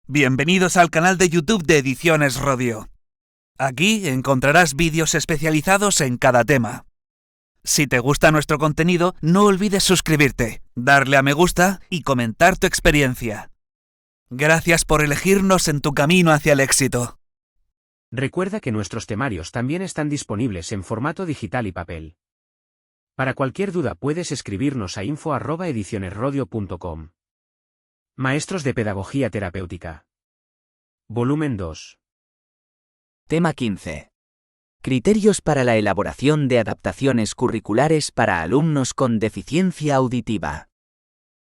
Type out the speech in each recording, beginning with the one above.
Bienvenidos al canal de YouTube de Ediciones Rodio. Aquí encontrarás vídeos especializados en cada tema. Si te gusta nuestro contenido, no olvides suscribirte, darle a me gusta y comentar tu experiencia. Gracias por elegirnos en tu camino hacia el éxito. Recuerda que nuestros temarios también están disponibles en formato digital y papel. Para cualquier duda puedes escribirnos a info@edicionesrodio.com. Maestros de Pedagogía Terapéutica. Volumen 2. Tema 15. Criterios para la elaboración de adaptaciones curriculares para alumnos con deficiencia auditiva.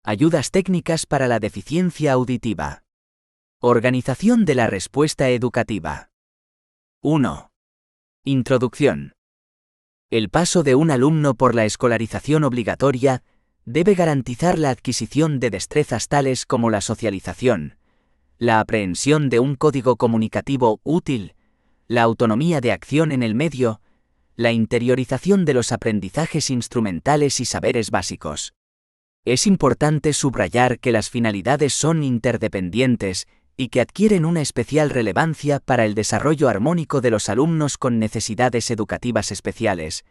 Ayudas técnicas para la deficiencia auditiva. Organización de la respuesta educativa. 1. Introducción. El paso de un alumno por la escolarización obligatoria debe garantizar la adquisición de destrezas tales como la socialización, la aprehensión de un código comunicativo útil, la autonomía de acción en el medio, la interiorización de los aprendizajes instrumentales y saberes básicos. Es importante subrayar que las finalidades son interdependientes y que adquieren una especial relevancia para el desarrollo armónico de los alumnos con necesidades educativas especiales,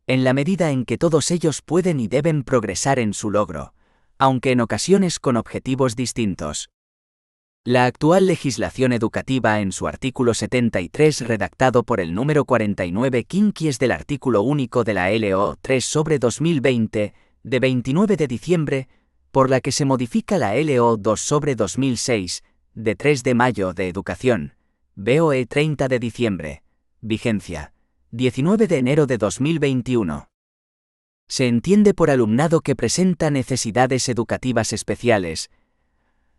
en la medida en que todos ellos pueden y deben progresar en su logro, aunque en ocasiones con objetivos distintos. La actual legislación educativa en su artículo 73 redactado por el número 49 quinquies del artículo único de la LO 3/2020, de 29 de diciembre, por la que se modifica la LO 2/2006, de 3 de mayo de Educación, BOE 30 de diciembre, vigencia, 19 de enero de 2021. Se entiende por alumnado que presenta necesidades educativas especiales,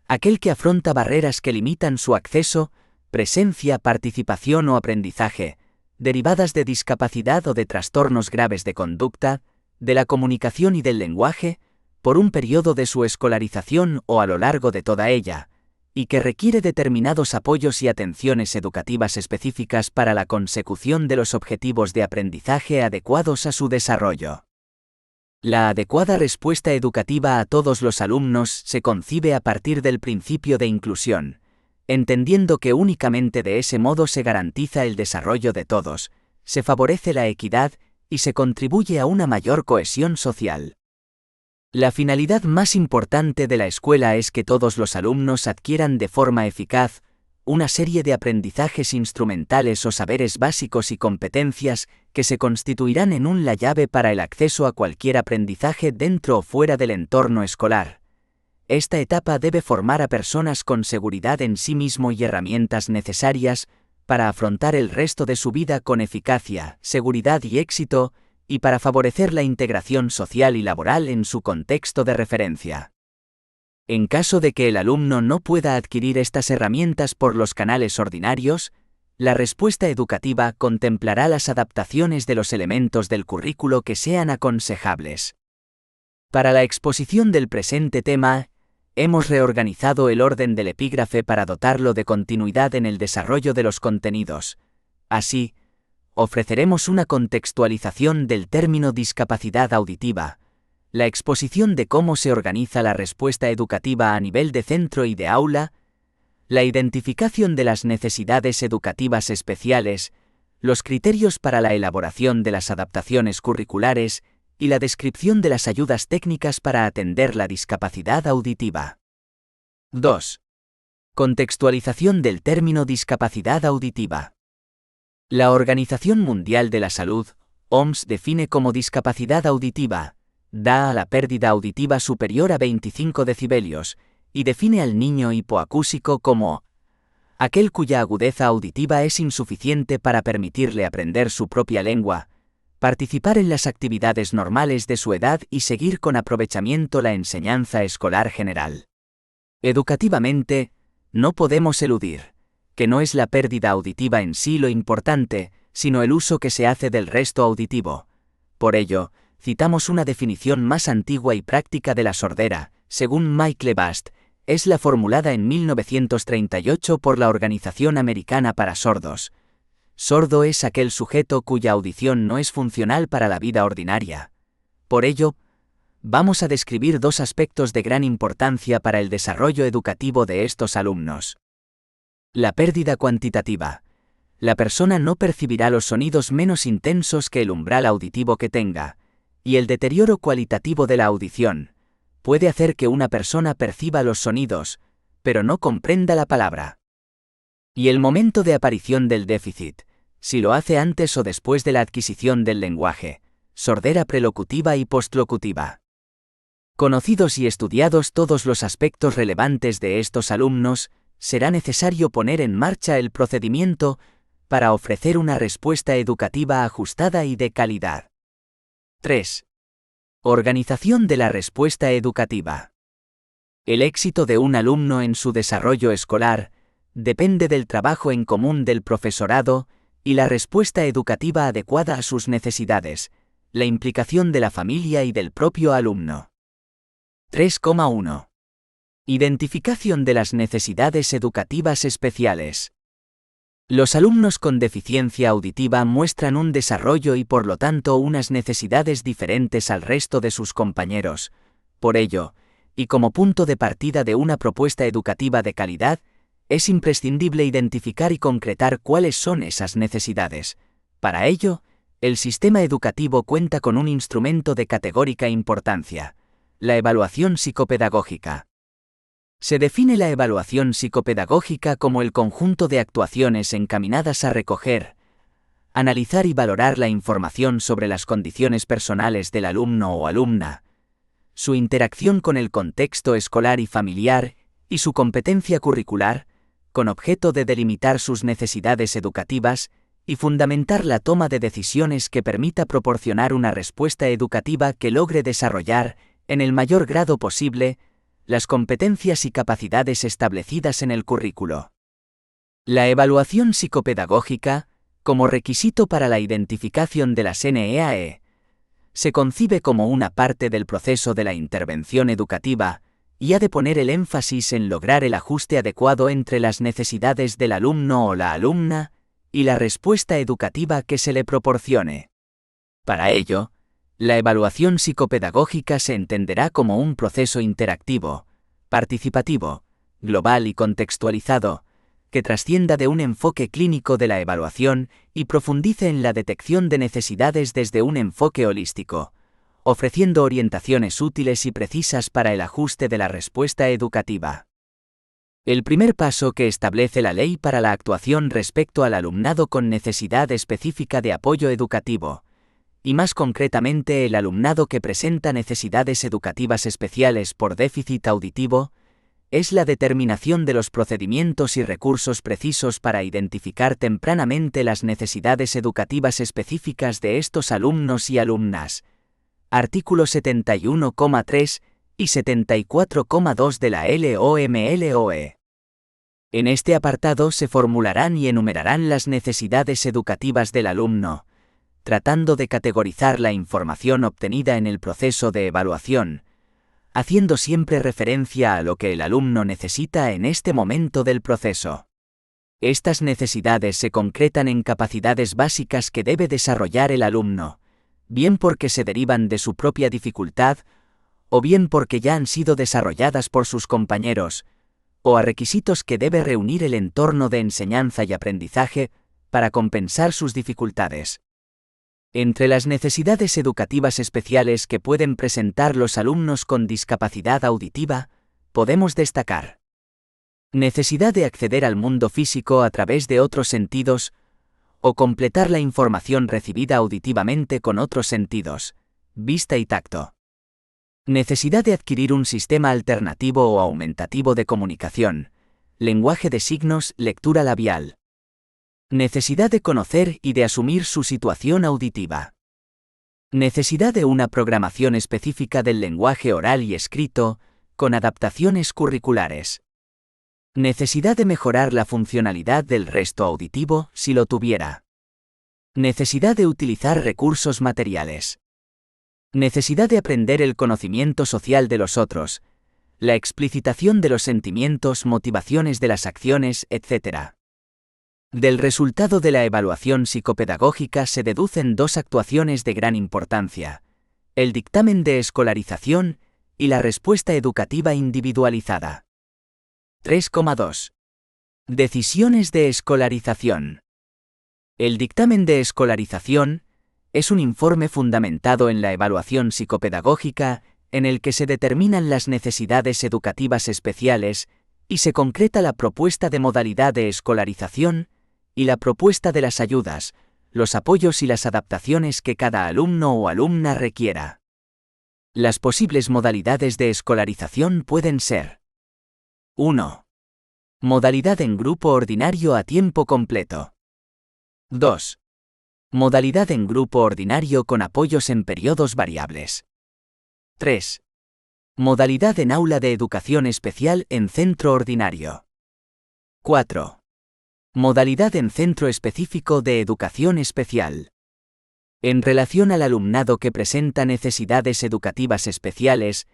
aquel que afronta barreras que limitan su acceso, presencia, participación o aprendizaje, derivadas de discapacidad o de trastornos graves de conducta, de la comunicación y del lenguaje, por un periodo de su escolarización o a lo largo de toda ella, y que requiere determinados apoyos y atenciones educativas específicas para la consecución de los objetivos de aprendizaje adecuados a su desarrollo. La adecuada respuesta educativa a todos los alumnos se concibe a partir del principio de inclusión, entendiendo que únicamente de ese modo se garantiza el desarrollo de todos, se favorece la equidad y se contribuye a una mayor cohesión social. La finalidad más importante de la escuela es que todos los alumnos adquieran de forma eficaz una serie de aprendizajes instrumentales o saberes básicos y competencias que se constituirán en la llave para el acceso a cualquier aprendizaje dentro o fuera del entorno escolar. Esta etapa debe formar a personas con seguridad en sí mismo y herramientas necesarias para afrontar el resto de su vida con eficacia, seguridad y éxito, y para favorecer la integración social y laboral en su contexto de referencia. En caso de que el alumno no pueda adquirir estas herramientas por los canales ordinarios, la respuesta educativa contemplará las adaptaciones de los elementos del currículo que sean aconsejables. Para la exposición del presente tema, hemos reorganizado el orden del epígrafe para dotarlo de continuidad en el desarrollo de los contenidos. Así, ofreceremos una contextualización del término discapacidad auditiva, la exposición de cómo se organiza la respuesta educativa a nivel de centro y de aula, la identificación de las necesidades educativas especiales, los criterios para la elaboración de las adaptaciones curriculares y la descripción de las ayudas técnicas para atender la discapacidad auditiva. 2. Contextualización del término discapacidad auditiva. La Organización Mundial de la Salud, OMS, define como discapacidad auditiva, da a la pérdida auditiva superior a 25 decibelios, y define al niño hipoacúsico como aquel cuya agudeza auditiva es insuficiente para permitirle aprender su propia lengua, participar en las actividades normales de su edad y seguir con aprovechamiento la enseñanza escolar general. Educativamente, no podemos eludir que no es la pérdida auditiva en sí lo importante, sino el uso que se hace del resto auditivo. Por ello, citamos una definición más antigua y práctica de la sordera, según Mike Lebast, es la formulada en 1938 por la Organización Americana para Sordos. Sordo es aquel sujeto cuya audición no es funcional para la vida ordinaria. Por ello, vamos a describir dos aspectos de gran importancia para el desarrollo educativo de estos alumnos. La pérdida cuantitativa. La persona no percibirá los sonidos menos intensos que el umbral auditivo que tenga, y el deterioro cualitativo de la audición puede hacer que una persona perciba los sonidos, pero no comprenda la palabra. Y el momento de aparición del déficit, si lo hace antes o después de la adquisición del lenguaje, sordera prelocutiva y postlocutiva. Conocidos y estudiados todos los aspectos relevantes de estos alumnos, será necesario poner en marcha el procedimiento para ofrecer una respuesta educativa ajustada y de calidad. 3. Organización de la respuesta educativa. El éxito de un alumno en su desarrollo escolar depende del trabajo en común del profesorado y la respuesta educativa adecuada a sus necesidades, la implicación de la familia y del propio alumno. 3,1. Identificación de las necesidades educativas especiales. Los alumnos con deficiencia auditiva muestran un desarrollo y por lo tanto unas necesidades diferentes al resto de sus compañeros. Por ello, y como punto de partida de una propuesta educativa de calidad, es imprescindible identificar y concretar cuáles son esas necesidades. Para ello, el sistema educativo cuenta con un instrumento de categórica importancia: la evaluación psicopedagógica. Se define la evaluación psicopedagógica como el conjunto de actuaciones encaminadas a recoger, analizar y valorar la información sobre las condiciones personales del alumno o alumna, su interacción con el contexto escolar y familiar, y su competencia curricular, con objeto de delimitar sus necesidades educativas y fundamentar la toma de decisiones que permita proporcionar una respuesta educativa que logre desarrollar, en el mayor grado posible, las competencias y capacidades establecidas en el currículo. La evaluación psicopedagógica, como requisito para la identificación de las NEAE, se concibe como una parte del proceso de la intervención educativa y ha de poner el énfasis en lograr el ajuste adecuado entre las necesidades del alumno o la alumna y la respuesta educativa que se le proporcione. Para ello, la evaluación psicopedagógica se entenderá como un proceso interactivo, participativo, global y contextualizado, que trascienda de un enfoque clínico de la evaluación y profundice en la detección de necesidades desde un enfoque holístico, ofreciendo orientaciones útiles y precisas para el ajuste de la respuesta educativa. El primer paso que establece la ley para la actuación respecto al alumnado con necesidad específica de apoyo educativo, y más concretamente el alumnado que presenta necesidades educativas especiales por déficit auditivo, es la determinación de los procedimientos y recursos precisos para identificar tempranamente las necesidades educativas específicas de estos alumnos y alumnas. Artículos 71,3 y 74,2 de la LOMLOE. En este apartado se formularán y enumerarán las necesidades educativas del alumno, tratando de categorizar la información obtenida en el proceso de evaluación, haciendo siempre referencia a lo que el alumno necesita en este momento del proceso. Estas necesidades se concretan en capacidades básicas que debe desarrollar el alumno, bien porque se derivan de su propia dificultad, o bien porque ya han sido desarrolladas por sus compañeros, o a requisitos que debe reunir el entorno de enseñanza y aprendizaje para compensar sus dificultades. Entre las necesidades educativas especiales que pueden presentar los alumnos con discapacidad auditiva, podemos destacar: necesidad de acceder al mundo físico a través de otros sentidos, o completar la información recibida auditivamente con otros sentidos, vista y tacto. Necesidad de adquirir un sistema alternativo o aumentativo de comunicación, lenguaje de signos, lectura labial. Necesidad de conocer y de asumir su situación auditiva. Necesidad de una programación específica del lenguaje oral y escrito, con adaptaciones curriculares. Necesidad de mejorar la funcionalidad del resto auditivo, si lo tuviera. Necesidad de utilizar recursos materiales. Necesidad de aprender el conocimiento social de los otros, la explicitación de los sentimientos, motivaciones de las acciones, etc. Del resultado de la evaluación psicopedagógica se deducen dos actuaciones de gran importancia: el dictamen de escolarización y la respuesta educativa individualizada. 3,2. Decisiones de escolarización. El dictamen de escolarización es un informe fundamentado en la evaluación psicopedagógica en el que se determinan las necesidades educativas especiales y se concreta la propuesta de modalidad de escolarización y la propuesta de las ayudas, los apoyos y las adaptaciones que cada alumno o alumna requiera. Las posibles modalidades de escolarización pueden ser: 1. Modalidad en grupo ordinario a tiempo completo. 2. Modalidad en grupo ordinario con apoyos en periodos variables. 3. Modalidad en aula de educación especial en centro ordinario. 4. Modalidad en centro específico de educación especial. En relación al alumnado que presenta necesidades educativas especiales,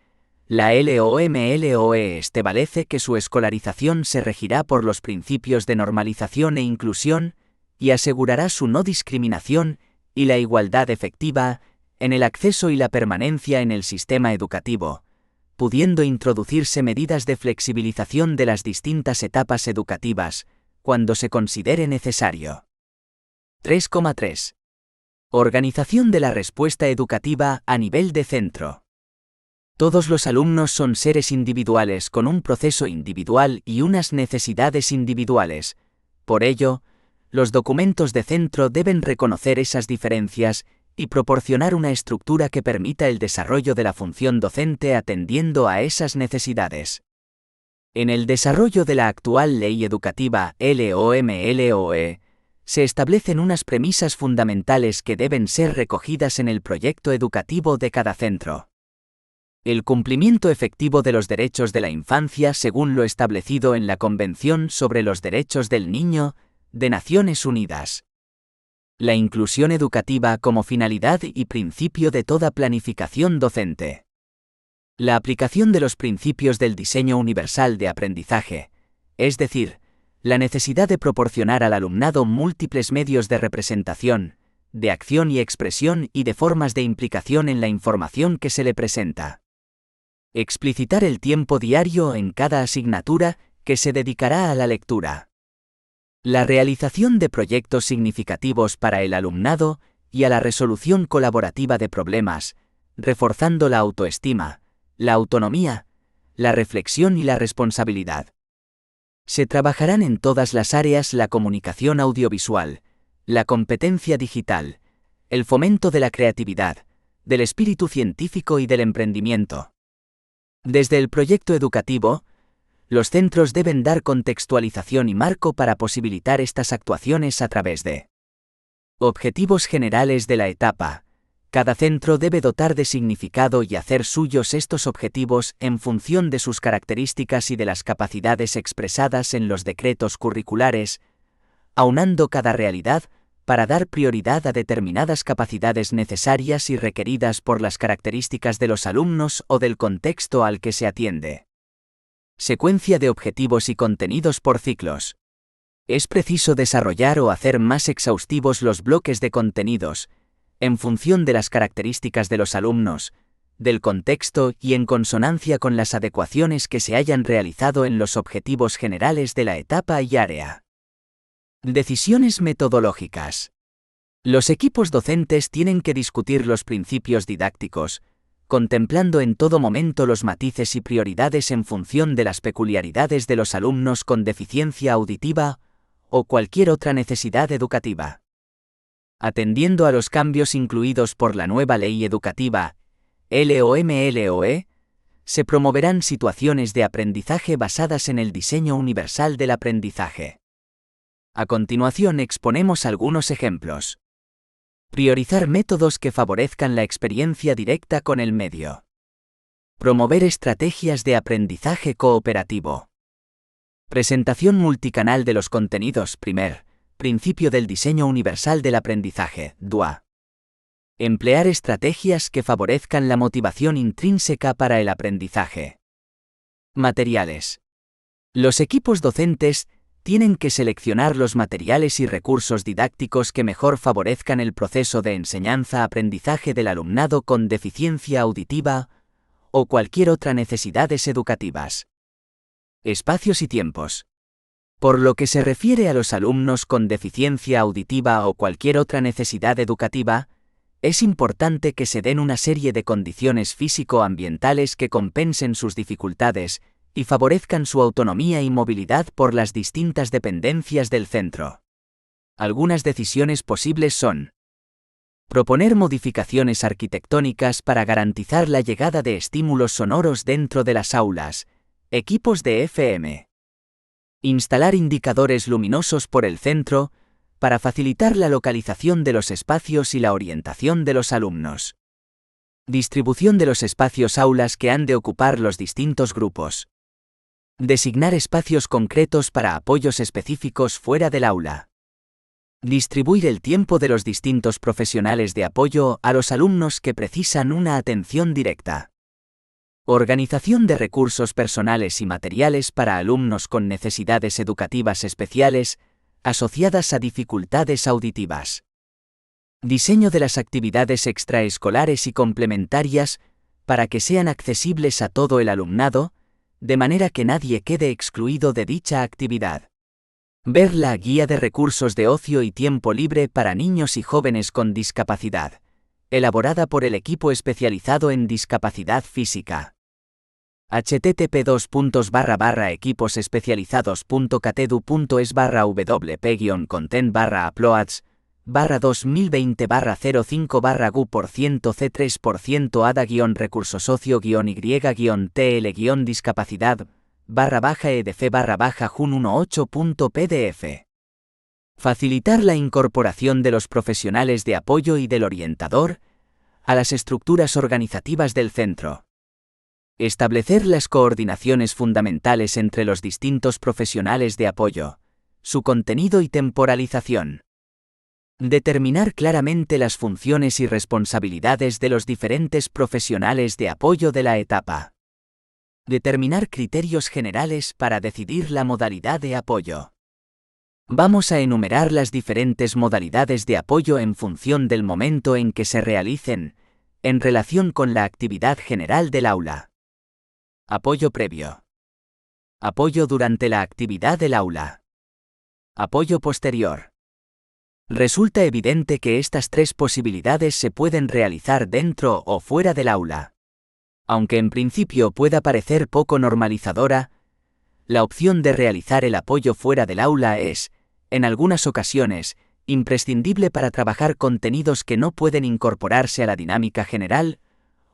la LOMLOE establece que su escolarización se regirá por los principios de normalización e inclusión y asegurará su no discriminación y la igualdad efectiva en el acceso y la permanencia en el sistema educativo, pudiendo introducirse medidas de flexibilización de las distintas etapas educativas, cuando se considere necesario. 3,3. Organización de la respuesta educativa a nivel de centro. Todos los alumnos son seres individuales con un proceso individual y unas necesidades individuales. Por ello, los documentos de centro deben reconocer esas diferencias y proporcionar una estructura que permita el desarrollo de la función docente atendiendo a esas necesidades. En el desarrollo de la actual Ley Educativa LOMLOE, se establecen unas premisas fundamentales que deben ser recogidas en el proyecto educativo de cada centro. El cumplimiento efectivo de los derechos de la infancia según lo establecido en la Convención sobre los Derechos del Niño de Naciones Unidas. La inclusión educativa como finalidad y principio de toda planificación docente. La aplicación de los principios del diseño universal de aprendizaje, es decir, la necesidad de proporcionar al alumnado múltiples medios de representación, de acción y expresión y de formas de implicación en la información que se le presenta. Explicitar el tiempo diario en cada asignatura que se dedicará a la lectura. La realización de proyectos significativos para el alumnado y a la resolución colaborativa de problemas, reforzando la autoestima, la autonomía, la reflexión y la responsabilidad. Se trabajarán en todas las áreas la comunicación audiovisual, la competencia digital, el fomento de la creatividad, del espíritu científico y del emprendimiento. Desde el proyecto educativo, los centros deben dar contextualización y marco para posibilitar estas actuaciones a través de objetivos generales de la etapa. Cada centro debe dotar de significado y hacer suyos estos objetivos en función de sus características y de las capacidades expresadas en los decretos curriculares, aunando cada realidad para dar prioridad a determinadas capacidades necesarias y requeridas por las características de los alumnos o del contexto al que se atiende. Secuencia de objetivos y contenidos por ciclos. Es preciso desarrollar o hacer más exhaustivos los bloques de contenidos, en función de las características de los alumnos, del contexto y en consonancia con las adecuaciones que se hayan realizado en los objetivos generales de la etapa y área. Decisiones metodológicas. Los equipos docentes tienen que discutir los principios didácticos, contemplando en todo momento los matices y prioridades en función de las peculiaridades de los alumnos con deficiencia auditiva o cualquier otra necesidad educativa. Atendiendo a los cambios incluidos por la nueva Ley Educativa, LOMLOE, se promoverán situaciones de aprendizaje basadas en el diseño universal del aprendizaje. A continuación exponemos algunos ejemplos. Priorizar métodos que favorezcan la experiencia directa con el medio. Promover estrategias de aprendizaje cooperativo. Presentación multicanal de los contenidos. Principio del diseño universal del aprendizaje, DUA. Emplear estrategias que favorezcan la motivación intrínseca para el aprendizaje. Materiales. Los equipos docentes tienen que seleccionar los materiales y recursos didácticos que mejor favorezcan el proceso de enseñanza-aprendizaje del alumnado con deficiencia auditiva o cualquier otra necesidades educativas. Espacios y tiempos. Por lo que se refiere a los alumnos con deficiencia auditiva o cualquier otra necesidad educativa, es importante que se den una serie de condiciones físico-ambientales que compensen sus dificultades y favorezcan su autonomía y movilidad por las distintas dependencias del centro. Algunas decisiones posibles son: proponer modificaciones arquitectónicas para garantizar la llegada de estímulos sonoros dentro de las aulas, equipos de FM. Instalar indicadores luminosos por el centro, para facilitar la localización de los espacios y la orientación de los alumnos. Distribución de los espacios aulas que han de ocupar los distintos grupos. Designar espacios concretos para apoyos específicos fuera del aula. Distribuir el tiempo de los distintos profesionales de apoyo a los alumnos que precisan una atención directa. Organización de recursos personales y materiales para alumnos con necesidades educativas especiales asociadas a dificultades auditivas. Diseño de las actividades extraescolares y complementarias para que sean accesibles a todo el alumnado, de manera que nadie quede excluido de dicha actividad. Ver la Guía de Recursos de Ocio y Tiempo Libre para Niños y Jóvenes con Discapacidad, elaborada por el equipo especializado en discapacidad física. http://equiposespecializados.catedu.es/wp-content/uploads/2020/05/gu%c3% ada-y-tl-discapacidad-edf-jun18.pdf. Facilitar la incorporación de los profesionales de apoyo y del orientador a las estructuras organizativas del centro. Establecer las coordinaciones fundamentales entre los distintos profesionales de apoyo, su contenido y temporalización. Determinar claramente las funciones y responsabilidades de los diferentes profesionales de apoyo de la etapa. Determinar criterios generales para decidir la modalidad de apoyo. Vamos a enumerar las diferentes modalidades de apoyo en función del momento en que se realicen, en relación con la actividad general del aula. Apoyo previo. Apoyo durante la actividad del aula. Apoyo posterior. Resulta evidente que estas tres posibilidades se pueden realizar dentro o fuera del aula. Aunque en principio pueda parecer poco normalizadora, la opción de realizar el apoyo fuera del aula es, en algunas ocasiones, imprescindible para trabajar contenidos que no pueden incorporarse a la dinámica general,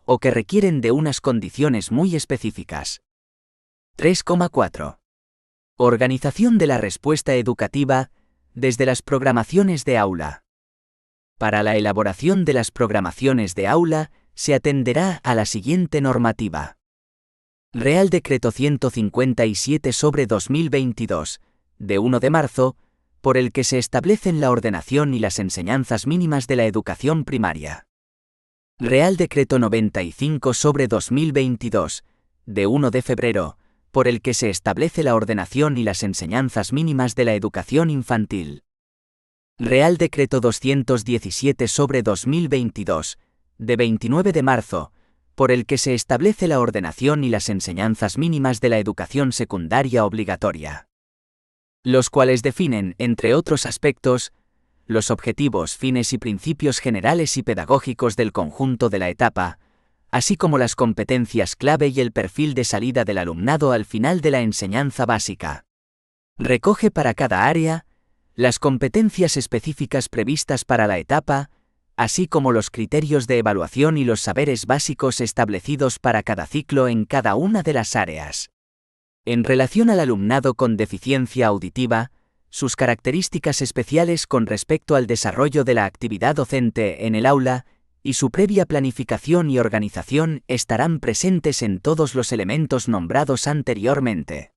o que requieren de unas condiciones muy específicas. 3,4. Organización de la respuesta educativa desde las programaciones de aula. Para la elaboración de las programaciones de aula, se atenderá a la siguiente normativa. Real Decreto 157/2022, de 1 de marzo, por el que se establecen la ordenación y las enseñanzas mínimas de la educación primaria. Real Decreto 95/2022, de 1 de febrero, por el que se establece la ordenación y las enseñanzas mínimas de la educación infantil. Real Decreto 217/2022, de 29 de marzo, por el que se establece la ordenación y las enseñanzas mínimas de la educación secundaria obligatoria. Los cuales definen, entre otros aspectos, los objetivos, fines y principios generales y pedagógicos del conjunto de la etapa, así como las competencias clave y el perfil de salida del alumnado al final de la enseñanza básica. Recoge para cada área las competencias específicas previstas para la etapa, así como los criterios de evaluación y los saberes básicos establecidos para cada ciclo en cada una de las áreas. En relación al alumnado con deficiencia auditiva, sus características especiales con respecto al desarrollo de la actividad docente en el aula y su previa planificación y organización estarán presentes en todos los elementos nombrados anteriormente.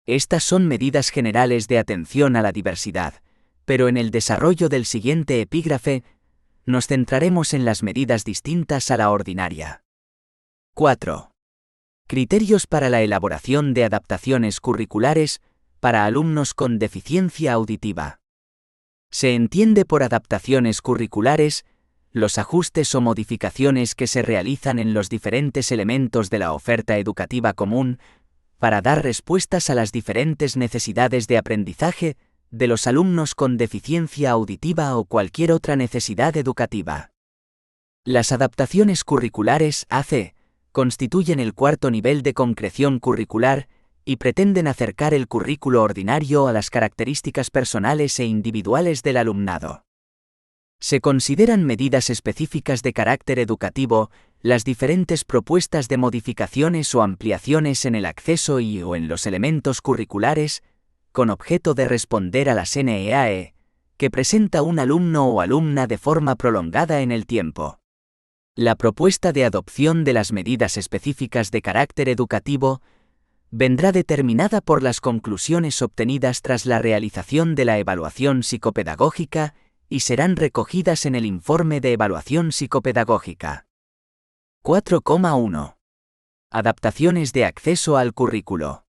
Estas son medidas generales de atención a la diversidad, pero en el desarrollo del siguiente epígrafe nos centraremos en las medidas distintas a la ordinaria. 4. Criterios para la elaboración de adaptaciones curriculares para alumnos con deficiencia auditiva. Se entiende por adaptaciones curriculares los ajustes o modificaciones que se realizan en los diferentes elementos de la oferta educativa común para dar respuestas a las diferentes necesidades de aprendizaje de los alumnos con deficiencia auditiva o cualquier otra necesidad educativa. Las adaptaciones curriculares AC constituyen el cuarto nivel de concreción curricular y pretenden acercar el currículo ordinario a las características personales e individuales del alumnado. Se consideran medidas específicas de carácter educativo las diferentes propuestas de modificaciones o ampliaciones en el acceso o en los elementos curriculares, con objeto de responder a las NEAE que presenta un alumno o alumna de forma prolongada en el tiempo. La propuesta de adopción de las medidas específicas de carácter educativo vendrá determinada por las conclusiones obtenidas tras la realización de la evaluación psicopedagógica y serán recogidas en el informe de evaluación psicopedagógica. 4,1. Adaptaciones de acceso al currículo.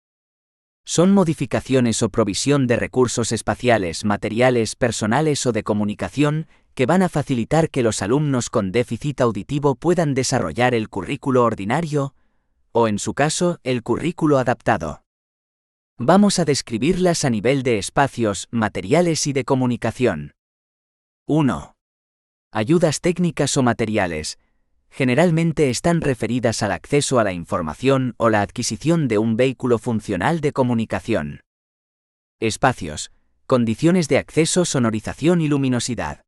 Son modificaciones o provisión de recursos espaciales, materiales, personales o de comunicación que van a facilitar que los alumnos con déficit auditivo puedan desarrollar el currículo ordinario, o en su caso, el currículo adaptado. Vamos a describirlas a nivel de espacios, materiales y de comunicación. 1. Ayudas técnicas o materiales. Generalmente están referidas al acceso a la información o la adquisición de un vehículo funcional de comunicación. Espacios. Condiciones de acceso, sonorización y luminosidad.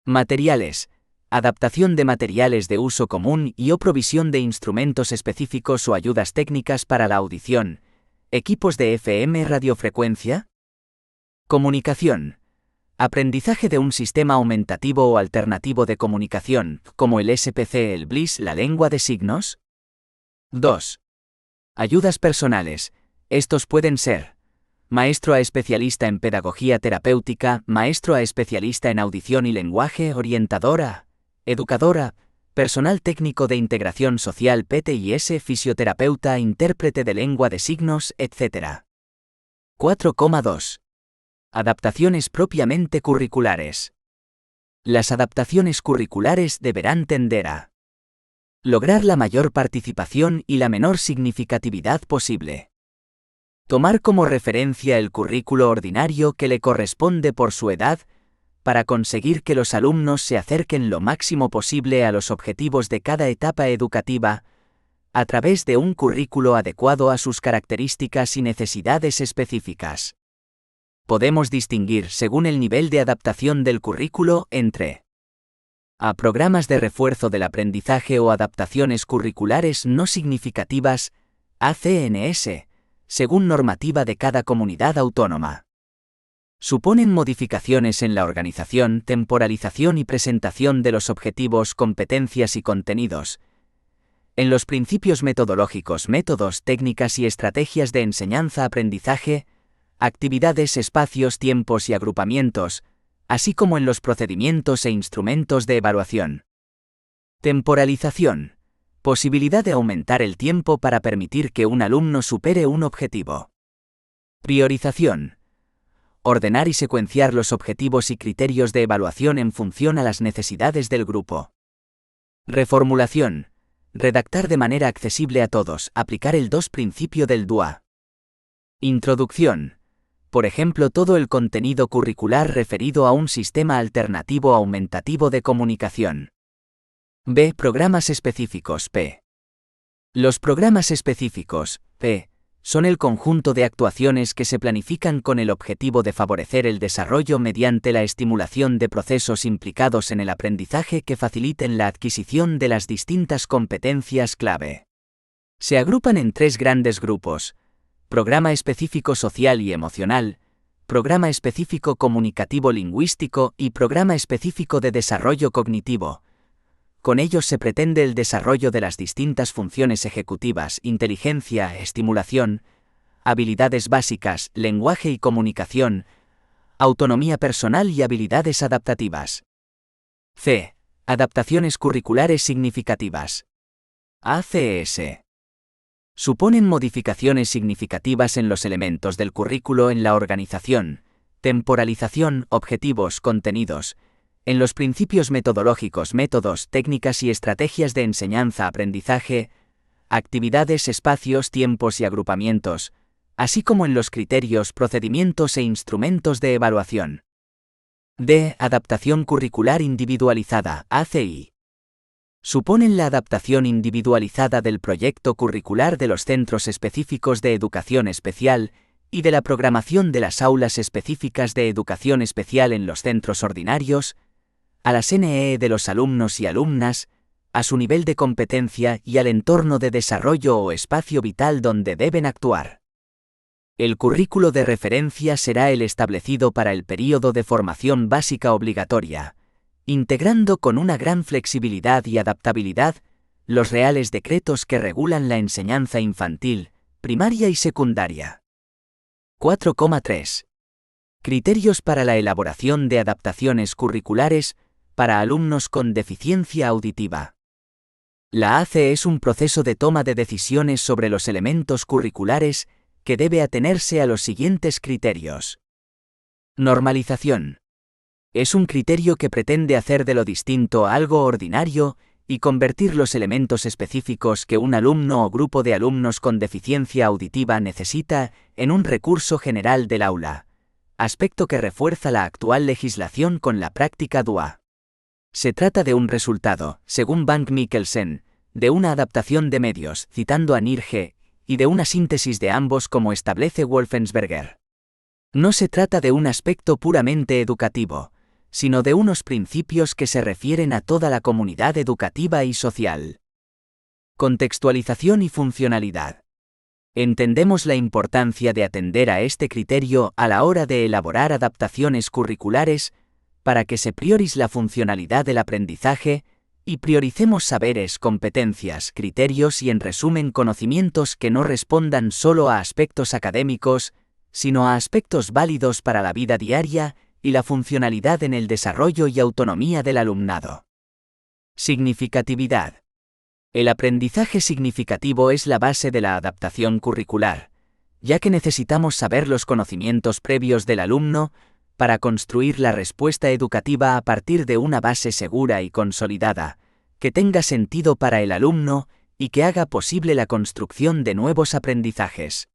Materiales. Adaptación de materiales de uso común y o provisión de instrumentos específicos o ayudas técnicas para la audición. Equipos de FM radiofrecuencia. Comunicación. Aprendizaje de un sistema aumentativo o alternativo de comunicación, como el SPC, el BLIS, la lengua de signos. 2. Ayudas personales. Estos pueden ser maestro a especialista en pedagogía terapéutica, maestro a especialista en audición y lenguaje, orientadora, educadora, personal técnico de integración social PTIS, fisioterapeuta, intérprete de lengua de signos, etc. 4,2. Adaptaciones propiamente curriculares. Las adaptaciones curriculares deberán tender a lograr la mayor participación y la menor significatividad posible. Tomar como referencia el currículo ordinario que le corresponde por su edad, para conseguir que los alumnos se acerquen lo máximo posible a los objetivos de cada etapa educativa, a través de un currículo adecuado a sus características y necesidades específicas. Podemos distinguir según el nivel de adaptación del currículo entre a programas de refuerzo del aprendizaje o adaptaciones curriculares no significativas, ACNS, según normativa de cada comunidad autónoma. Suponen modificaciones en la organización, temporalización y presentación de los objetivos, competencias y contenidos, en los principios metodológicos, métodos, técnicas y estrategias de enseñanza-aprendizaje, actividades, espacios, tiempos y agrupamientos, así como en los procedimientos e instrumentos de evaluación. Temporalización. Posibilidad de aumentar el tiempo para permitir que un alumno supere un objetivo. Priorización. Ordenar y secuenciar los objetivos y criterios de evaluación en función a las necesidades del grupo. Reformulación. Redactar de manera accesible a todos, aplicar el 2 principio del DUA. Introducción. Por ejemplo, todo el contenido curricular referido a un sistema alternativo aumentativo de comunicación. B. Programas específicos P. Los programas específicos, P, son el conjunto de actuaciones que se planifican con el objetivo de favorecer el desarrollo mediante la estimulación de procesos implicados en el aprendizaje que faciliten la adquisición de las distintas competencias clave. Se agrupan en 3 grandes grupos: programa específico social y emocional, programa específico comunicativo lingüístico y programa específico de desarrollo cognitivo. Con ellos se pretende el desarrollo de las distintas funciones ejecutivas, inteligencia, estimulación, habilidades básicas, lenguaje y comunicación, autonomía personal y habilidades adaptativas. C. Adaptaciones curriculares significativas. ACS. Suponen modificaciones significativas en los elementos del currículo, en la organización, temporalización, objetivos, contenidos, en los principios metodológicos, métodos, técnicas y estrategias de enseñanza-aprendizaje, actividades, espacios, tiempos y agrupamientos, así como en los criterios, procedimientos e instrumentos de evaluación. D. Adaptación curricular individualizada, ACI. Suponen la adaptación individualizada del proyecto curricular de los centros específicos de educación especial y de la programación de las aulas específicas de educación especial en los centros ordinarios, a las NEE de los alumnos y alumnas, a su nivel de competencia y al entorno de desarrollo o espacio vital donde deben actuar. El currículo de referencia será el establecido para el período de formación básica obligatoria, integrando con una gran flexibilidad y adaptabilidad los reales decretos que regulan la enseñanza infantil, primaria y secundaria. 4,3. Criterios para la elaboración de adaptaciones curriculares para alumnos con deficiencia auditiva. La ACE es un proceso de toma de decisiones sobre los elementos curriculares que debe atenerse a los siguientes criterios. Normalización. Es un criterio que pretende hacer de lo distinto algo ordinario y convertir los elementos específicos que un alumno o grupo de alumnos con deficiencia auditiva necesita en un recurso general del aula, aspecto que refuerza la actual legislación con la práctica DUA. Se trata de un resultado, según Bank Mikkelsen, de una adaptación de medios, citando a Nirge, y de una síntesis de ambos como establece Wolfensberger. No se trata de un aspecto puramente educativo, sino de unos principios que se refieren a toda la comunidad educativa y social. Contextualización y funcionalidad. Entendemos la importancia de atender a este criterio a la hora de elaborar adaptaciones curriculares para que se priorice la funcionalidad del aprendizaje y prioricemos saberes, competencias, criterios y en resumen conocimientos que no respondan solo a aspectos académicos, sino a aspectos válidos para la vida diaria y la funcionalidad en el desarrollo y autonomía del alumnado. Significatividad. El aprendizaje significativo es la base de la adaptación curricular, ya que necesitamos saber los conocimientos previos del alumno para construir la respuesta educativa a partir de una base segura y consolidada, que tenga sentido para el alumno y que haga posible la construcción de nuevos aprendizajes.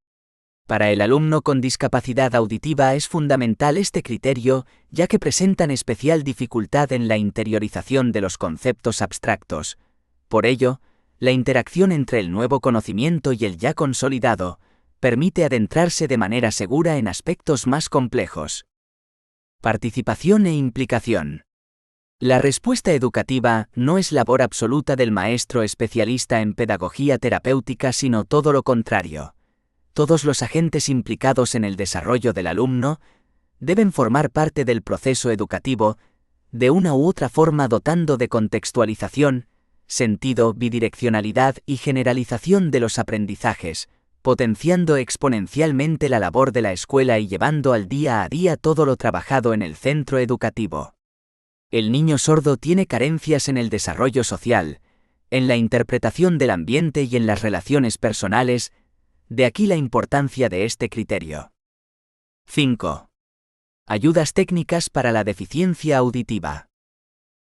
Para el alumno con discapacidad auditiva es fundamental este criterio, ya que presentan especial dificultad en la interiorización de los conceptos abstractos. Por ello, la interacción entre el nuevo conocimiento y el ya consolidado permite adentrarse de manera segura en aspectos más complejos. Participación e implicación. La respuesta educativa no es labor absoluta del maestro especialista en pedagogía terapéutica, sino todo lo contrario. Todos los agentes implicados en el desarrollo del alumno deben formar parte del proceso educativo, de una u otra forma dotando de contextualización, sentido, bidireccionalidad y generalización de los aprendizajes, potenciando exponencialmente la labor de la escuela y llevando al día a día todo lo trabajado en el centro educativo. El niño sordo tiene carencias en el desarrollo social, en la interpretación del ambiente y en las relaciones personales, de aquí la importancia de este criterio. 5. Ayudas técnicas para la deficiencia auditiva.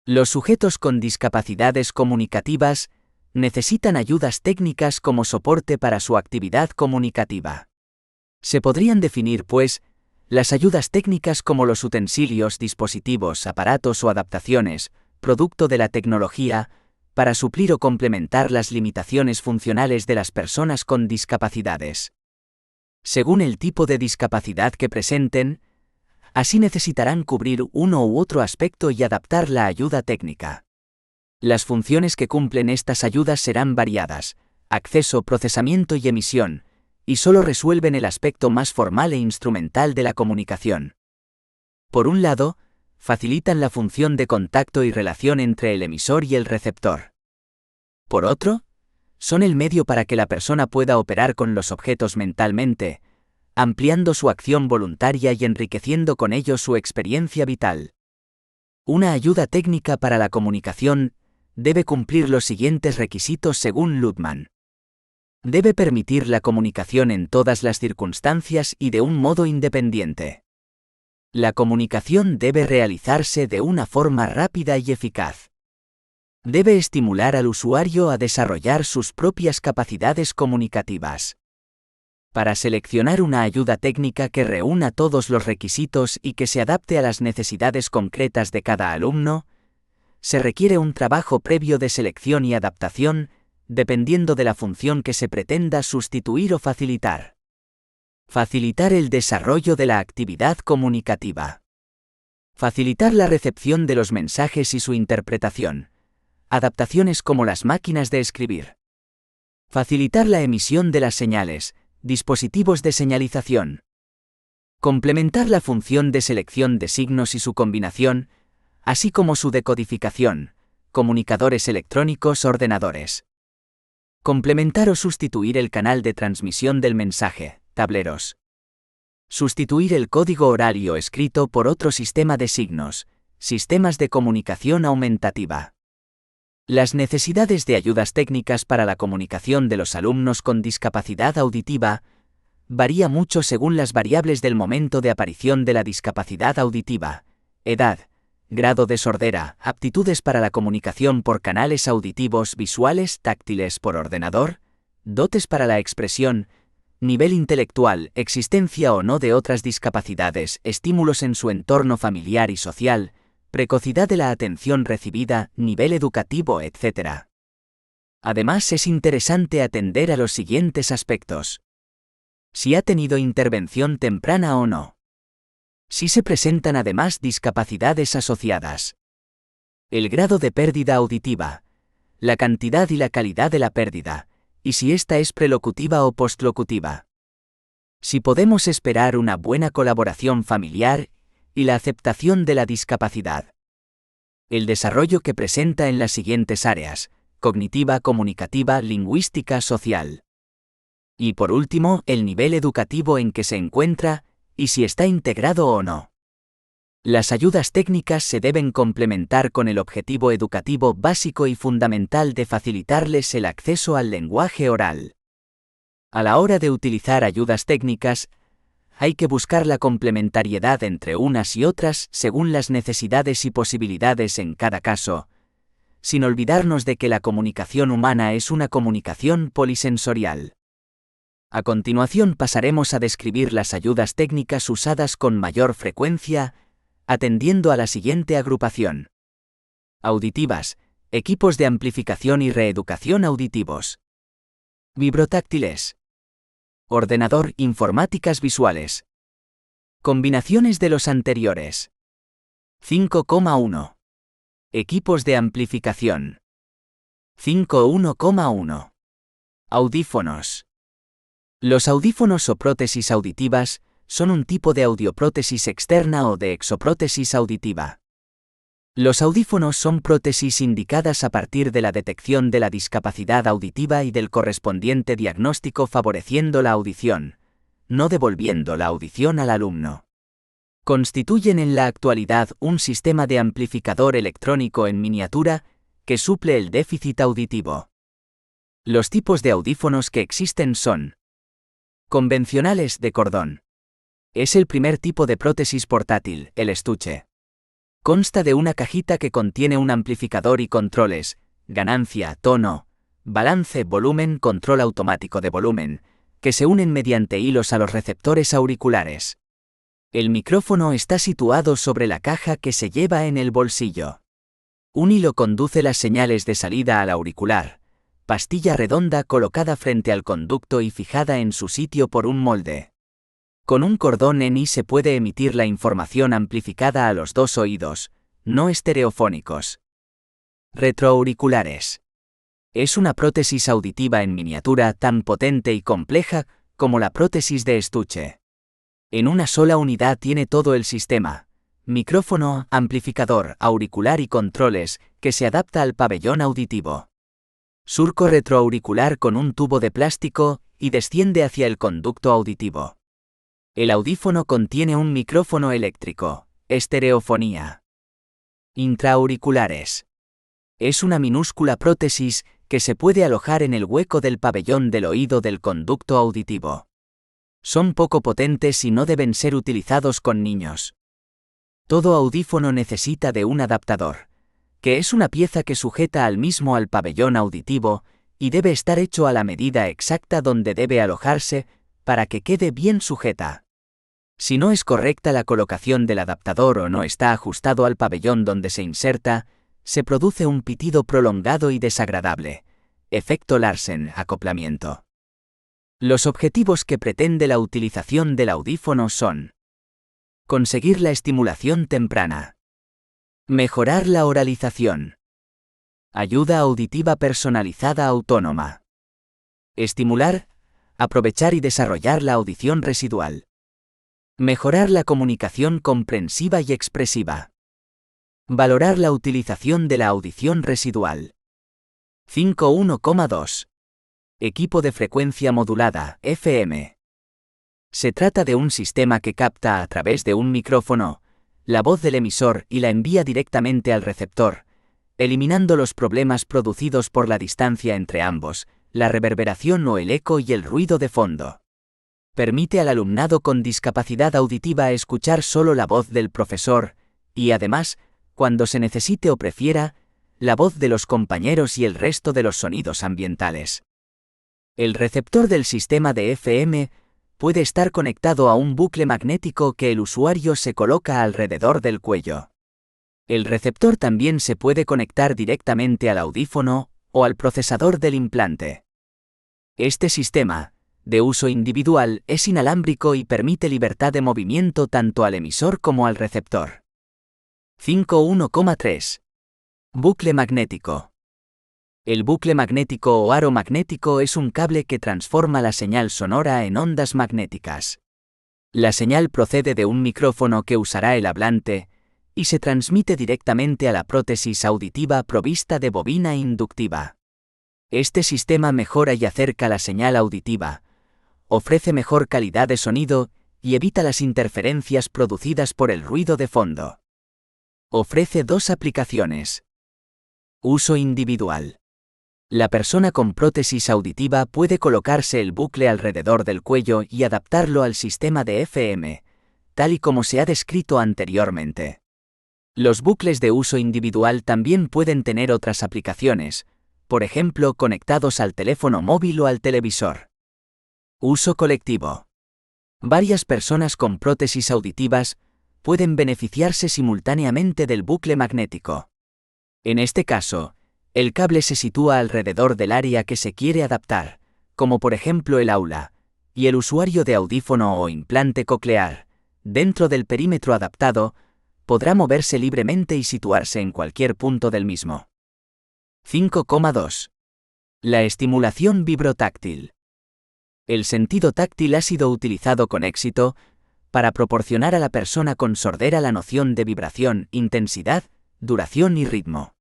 Los sujetos con discapacidades comunicativas necesitan ayudas técnicas como soporte para su actividad comunicativa. Se podrían definir, pues, las ayudas técnicas como los utensilios, dispositivos, aparatos o adaptaciones, producto de la tecnología, para suplir o complementar las limitaciones funcionales de las personas con discapacidades. Según el tipo de discapacidad que presenten, así necesitarán cubrir uno u otro aspecto y adaptar la ayuda técnica. Las funciones que cumplen estas ayudas serán variadas: acceso, procesamiento y emisión, y solo resuelven el aspecto más formal e instrumental de la comunicación. Por un lado, facilitan la función de contacto y relación entre el emisor y el receptor. Por otro, son el medio para que la persona pueda operar con los objetos mentalmente, ampliando su acción voluntaria y enriqueciendo con ello su experiencia vital. Una ayuda técnica para la comunicación debe cumplir los siguientes requisitos según Ludman. Debe permitir la comunicación en todas las circunstancias y de un modo independiente. La comunicación debe realizarse de una forma rápida y eficaz. Debe estimular al usuario a desarrollar sus propias capacidades comunicativas. Para seleccionar una ayuda técnica que reúna todos los requisitos y que se adapte a las necesidades concretas de cada alumno, se requiere un trabajo previo de selección y adaptación, dependiendo de la función que se pretenda sustituir o facilitar. Facilitar el desarrollo de la actividad comunicativa. Facilitar la recepción de los mensajes y su interpretación. Adaptaciones como las máquinas de escribir. Facilitar la emisión de las señales, dispositivos de señalización. Complementar la función de selección de signos y su combinación, así como su decodificación, comunicadores electrónicos, ordenadores. Complementar o sustituir el canal de transmisión del mensaje, tableros. Sustituir el código oral o escrito por otro sistema de signos, sistemas de comunicación aumentativa. Las necesidades de ayudas técnicas para la comunicación de los alumnos con discapacidad auditiva varía mucho según las variables del momento de aparición de la discapacidad auditiva, edad, grado de sordera, aptitudes para la comunicación por canales auditivos visuales, táctiles por ordenador, dotes para la expresión, nivel intelectual, existencia o no de otras discapacidades, estímulos en su entorno familiar y social, precocidad de la atención recibida, nivel educativo, etc. Además, es interesante atender a los siguientes aspectos. Si ha tenido intervención temprana o no. Si se presentan además discapacidades asociadas. El grado de pérdida auditiva, la cantidad y la calidad de la pérdida, y si ésta es prelocutiva o postlocutiva. Si podemos esperar una buena colaboración familiar y la aceptación de la discapacidad. El desarrollo que presenta en las siguientes áreas: cognitiva, comunicativa, lingüística, social. Y por último, el nivel educativo en que se encuentra y si está integrado o no. Las ayudas técnicas se deben complementar con el objetivo educativo básico y fundamental de facilitarles el acceso al lenguaje oral. A la hora de utilizar ayudas técnicas, hay que buscar la complementariedad entre unas y otras según las necesidades y posibilidades en cada caso, sin olvidarnos de que la comunicación humana es una comunicación polisensorial. A continuación pasaremos a describir las ayudas técnicas usadas con mayor frecuencia, atendiendo a la siguiente agrupación. Auditivas, equipos de amplificación y reeducación auditivos. Vibrotáctiles. Ordenador, informáticas visuales. Combinaciones de los anteriores. 5,1. Equipos de amplificación. 5,1,1. Audífonos. Los audífonos o prótesis auditivas son un tipo de audioprótesis externa o de exoprótesis auditiva. Los audífonos son prótesis indicadas a partir de la detección de la discapacidad auditiva y del correspondiente diagnóstico favoreciendo la audición, no devolviendo la audición al alumno. Constituyen en la actualidad un sistema de amplificador electrónico en miniatura que suple el déficit auditivo. Los tipos de audífonos que existen son convencionales de cordón. Es el primer tipo de prótesis portátil, el estuche. Consta de una cajita que contiene un amplificador y controles, ganancia, tono, balance, volumen, control automático de volumen, que se unen mediante hilos a los receptores auriculares. El micrófono está situado sobre la caja que se lleva en el bolsillo. Un hilo conduce las señales de salida al auricular, pastilla redonda colocada frente al conducto y fijada en su sitio por un molde. Con un cordón ENI se puede emitir la información amplificada a los dos oídos, no estereofónicos. Retroauriculares. Es una prótesis auditiva en miniatura tan potente y compleja como la prótesis de estuche. En una sola unidad tiene todo el sistema: micrófono, amplificador, auricular y controles, que se adapta al pabellón auditivo. Surco retroauricular con un tubo de plástico y desciende hacia el conducto auditivo. El audífono contiene un micrófono eléctrico, estereofonía. Intraauriculares. Es una minúscula prótesis que se puede alojar en el hueco del pabellón del oído del conducto auditivo. Son poco potentes y no deben ser utilizados con niños. Todo audífono necesita de un adaptador, que es una pieza que sujeta al mismo al pabellón auditivo y debe estar hecho a la medida exacta donde debe alojarse para que quede bien sujeta. Si no es correcta la colocación del adaptador o no está ajustado al pabellón donde se inserta, se produce un pitido prolongado y desagradable. Efecto Larsen, acoplamiento. Los objetivos que pretende la utilización del audífono son: conseguir la estimulación temprana, mejorar la oralización, ayuda auditiva personalizada autónoma, estimular, aprovechar y desarrollar la audición residual, mejorar la comunicación comprensiva y expresiva, valorar la utilización de la audición residual. 5.1.2. Equipo de frecuencia modulada, FM. Se trata de un sistema que capta a través de un micrófono la voz del emisor y la envía directamente al receptor, eliminando los problemas producidos por la distancia entre ambos, la reverberación o el eco y el ruido de fondo. Permite al alumnado con discapacidad auditiva escuchar solo la voz del profesor y, además, cuando se necesite o prefiera, la voz de los compañeros y el resto de los sonidos ambientales. El receptor del sistema de FM puede estar conectado a un bucle magnético que el usuario se coloca alrededor del cuello. El receptor también se puede conectar directamente al audífono o al procesador del implante. Este sistema, de uso individual, es inalámbrico y permite libertad de movimiento tanto al emisor como al receptor. 5.1.3. Bucle magnético. El bucle magnético o aro magnético es un cable que transforma la señal sonora en ondas magnéticas. La señal procede de un micrófono que usará el hablante y se transmite directamente a la prótesis auditiva provista de bobina inductiva. Este sistema mejora y acerca la señal auditiva, ofrece mejor calidad de sonido y evita las interferencias producidas por el ruido de fondo. Ofrece dos aplicaciones. Uso individual. La persona con prótesis auditiva puede colocarse el bucle alrededor del cuello y adaptarlo al sistema de FM, tal y como se ha descrito anteriormente. Los bucles de uso individual también pueden tener otras aplicaciones, por ejemplo conectados al teléfono móvil o al televisor. Uso colectivo. Varias personas con prótesis auditivas pueden beneficiarse simultáneamente del bucle magnético. En este caso, el cable se sitúa alrededor del área que se quiere adaptar, como por ejemplo el aula, y el usuario de audífono o implante coclear, dentro del perímetro adaptado, podrá moverse libremente y situarse en cualquier punto del mismo. 5.2. La estimulación vibrotáctil. El sentido táctil ha sido utilizado con éxito para proporcionar a la persona con sordera la noción de vibración, intensidad, duración y ritmo.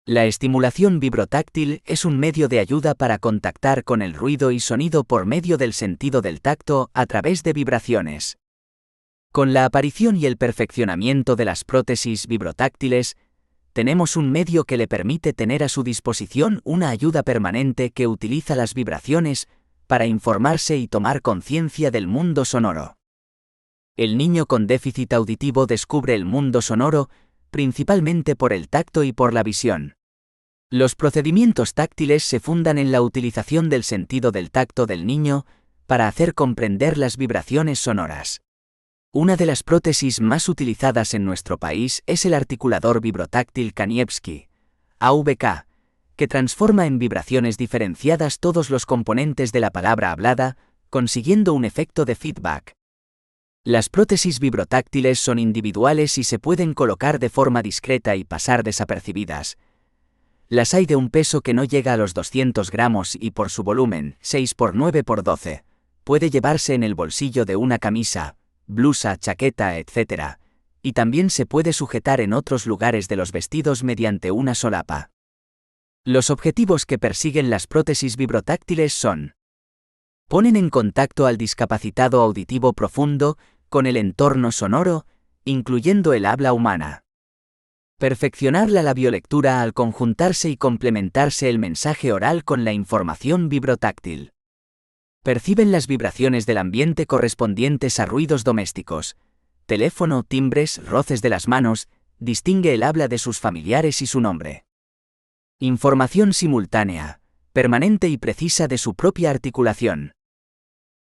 La estimulación vibrotáctil es un medio de ayuda para contactar con el ruido y sonido por medio del sentido del tacto a través de vibraciones. Con la aparición y el perfeccionamiento de las prótesis vibrotáctiles, tenemos un medio que le permite tener a su disposición una ayuda permanente que utiliza las vibraciones para informarse y tomar conciencia del mundo sonoro. El niño con déficit auditivo descubre el mundo sonoro principalmente por el tacto y por la visión. Los procedimientos táctiles se fundan en la utilización del sentido del tacto del niño para hacer comprender las vibraciones sonoras. Una de las prótesis más utilizadas en nuestro país es el articulador vibrotáctil Kanievski, AVK, que transforma en vibraciones diferenciadas todos los componentes de la palabra hablada, consiguiendo un efecto de feedback. Las prótesis vibrotáctiles son individuales y se pueden colocar de forma discreta y pasar desapercibidas. Las hay de un peso que no llega a los 200 gramos y por su volumen, 6×9×12, puede llevarse en el bolsillo de una camisa, blusa, chaqueta, etc., y también se puede sujetar en otros lugares de los vestidos mediante una solapa. Los objetivos que persiguen las prótesis vibrotáctiles son: ponen en contacto al discapacitado auditivo profundo con el entorno sonoro, incluyendo el habla humana. Perfeccionar la labiolectura al conjuntarse y complementarse el mensaje oral con la información vibrotáctil. Perciben las vibraciones del ambiente correspondientes a ruidos domésticos, teléfono, timbres, roces de las manos, distingue el habla de sus familiares y su nombre. Información simultánea, permanente y precisa de su propia articulación.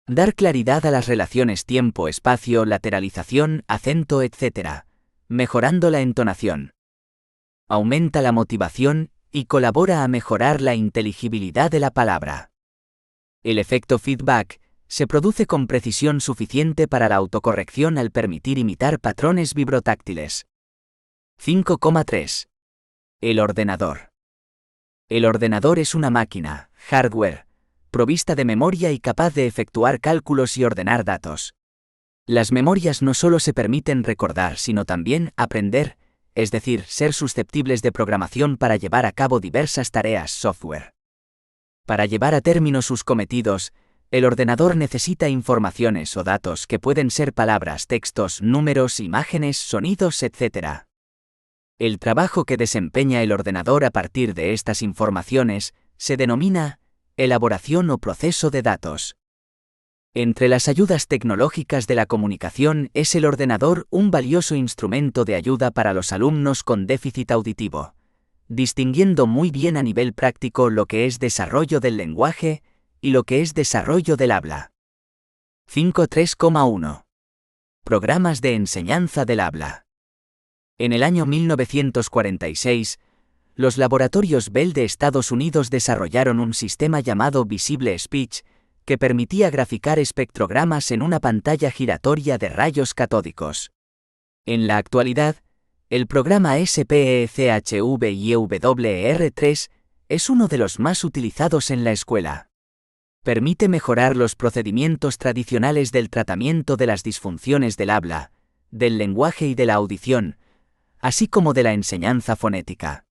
Dar claridad a las relaciones tiempo-espacio, lateralización, acento, etc., mejorando la entonación. Aumenta la motivación y colabora a mejorar la inteligibilidad de la palabra. El efecto feedback se produce con precisión suficiente para la autocorrección al permitir imitar patrones vibrotáctiles. 5,3. El ordenador. El ordenador es una máquina, hardware, provista de memoria y capaz de efectuar cálculos y ordenar datos. Las memorias no solo se permiten recordar, sino también aprender, es decir, ser susceptibles de programación para llevar a cabo diversas tareas software. Para llevar a término sus cometidos, el ordenador necesita informaciones o datos que pueden ser palabras, textos, números, imágenes, sonidos, etc. El trabajo que desempeña el ordenador a partir de estas informaciones se denomina elaboración o proceso de datos. Entre las ayudas tecnológicas de la comunicación es el ordenador un valioso instrumento de ayuda para los alumnos con déficit auditivo, distinguiendo muy bien a nivel práctico lo que es desarrollo del lenguaje y lo que es desarrollo del habla. 5.3,1. Programas de enseñanza del habla. En el año 1946, los laboratorios Bell de Estados Unidos desarrollaron un sistema llamado Visible Speech, que permitía graficar espectrogramas en una pantalla giratoria de rayos catódicos. En la actualidad, el programa SPECHVIEWR3 es uno de los más utilizados en la escuela. Permite mejorar los procedimientos tradicionales del tratamiento de las disfunciones del habla, del lenguaje y de la audición, así como de la enseñanza fonética.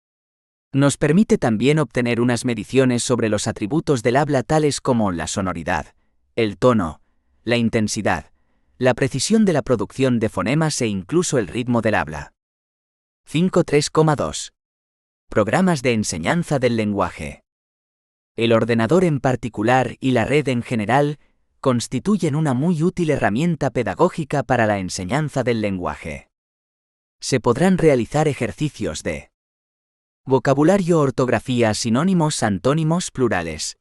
Nos permite también obtener unas mediciones sobre los atributos del habla tales como la sonoridad, el tono, la intensidad, la precisión de la producción de fonemas e incluso el ritmo del habla. 5.3,2. Programas de enseñanza del lenguaje. El ordenador en particular y la red en general constituyen una muy útil herramienta pedagógica para la enseñanza del lenguaje. Se podrán realizar ejercicios de vocabulario, ortografía, sinónimos, antónimos, plurales.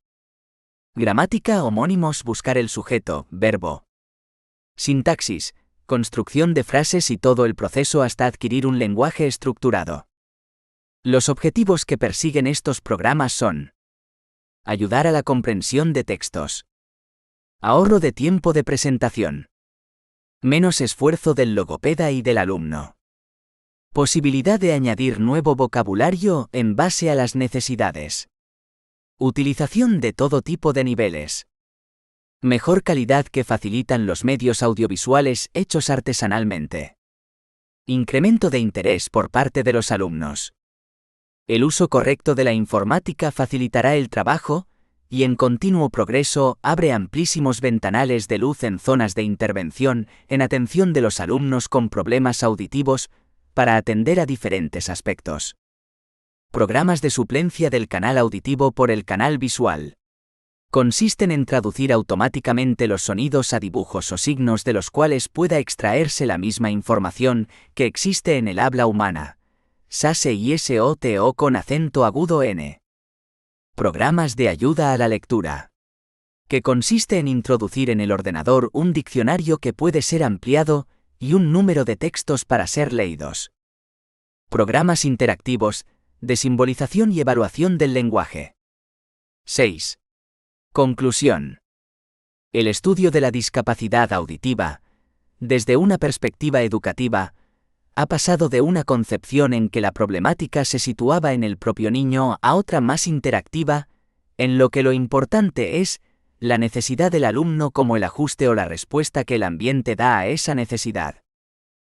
Gramática, homónimos, buscar el sujeto, verbo. Sintaxis, construcción de frases y todo el proceso hasta adquirir un lenguaje estructurado. Los objetivos que persiguen estos programas son: ayudar a la comprensión de textos, ahorro de tiempo de presentación, menos esfuerzo del logopeda y del alumno, posibilidad de añadir nuevo vocabulario en base a las necesidades, utilización de todo tipo de niveles, mejor calidad que facilitan los medios audiovisuales hechos artesanalmente, incremento de interés por parte de los alumnos. El uso correcto de la informática facilitará el trabajo y en continuo progreso abre amplísimos ventanales de luz en zonas de intervención en atención de los alumnos con problemas auditivos para atender a diferentes aspectos. Programas de suplencia del canal auditivo por el canal visual. Consisten en traducir automáticamente los sonidos a dibujos o signos de los cuales pueda extraerse la misma información que existe en el habla humana. SASE y SOTO con acento agudo N. Programas de ayuda a la lectura. Que consiste en introducir en el ordenador un diccionario que puede ser ampliado y un número de textos para ser leídos. Programas interactivos, de simbolización y evaluación del lenguaje. 6. Conclusión. El estudio de la discapacidad auditiva, desde una perspectiva educativa, ha pasado de una concepción en que la problemática se situaba en el propio niño a otra más interactiva, en lo que lo importante es la necesidad del alumno como el ajuste o la respuesta que el ambiente da a esa necesidad.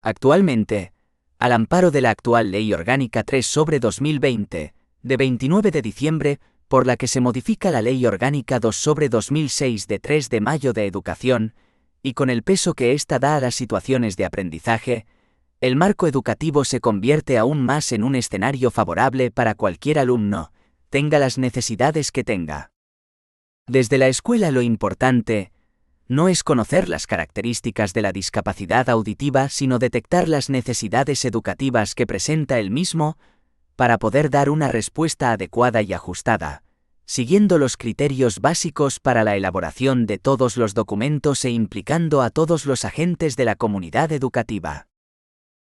Actualmente, al amparo de la actual Ley Orgánica 3/2020, de 29 de diciembre, por la que se modifica la Ley Orgánica 2/2006 de 3 de mayo de Educación, y con el peso que ésta da a las situaciones de aprendizaje, el marco educativo se convierte aún más en un escenario favorable para cualquier alumno, tenga las necesidades que tenga. Desde la escuela lo importante no es conocer las características de la discapacidad auditiva, sino detectar las necesidades educativas que presenta el mismo, para poder dar una respuesta adecuada y ajustada, siguiendo los criterios básicos para la elaboración de todos los documentos e implicando a todos los agentes de la comunidad educativa.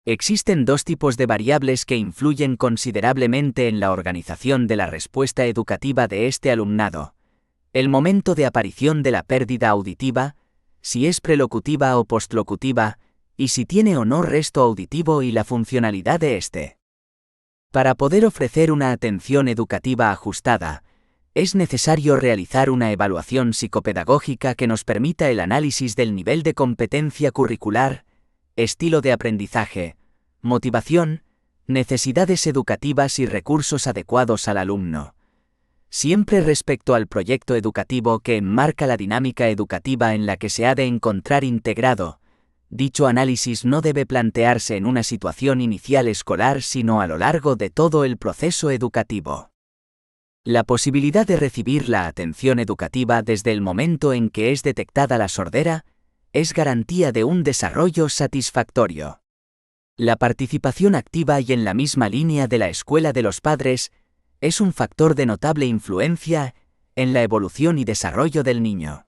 Existen dos tipos de variables que influyen considerablemente en la organización de la respuesta educativa de este alumnado: el momento de aparición de la pérdida auditiva, si es prelocutiva o postlocutiva, y si tiene o no resto auditivo, y la funcionalidad de este. Para poder ofrecer una atención educativa ajustada, es necesario realizar una evaluación psicopedagógica que nos permita el análisis del nivel de competencia curricular, estilo de aprendizaje, motivación, necesidades educativas y recursos adecuados al alumno. Siempre respecto al proyecto educativo que enmarca la dinámica educativa en la que se ha de encontrar integrado, dicho análisis no debe plantearse en una situación inicial escolar, sino a lo largo de todo el proceso educativo. La posibilidad de recibir la atención educativa desde el momento en que es detectada la sordera es garantía de un desarrollo satisfactorio. La participación activa y en la misma línea de la escuela de los padres es un factor de notable influencia en la evolución y desarrollo del niño.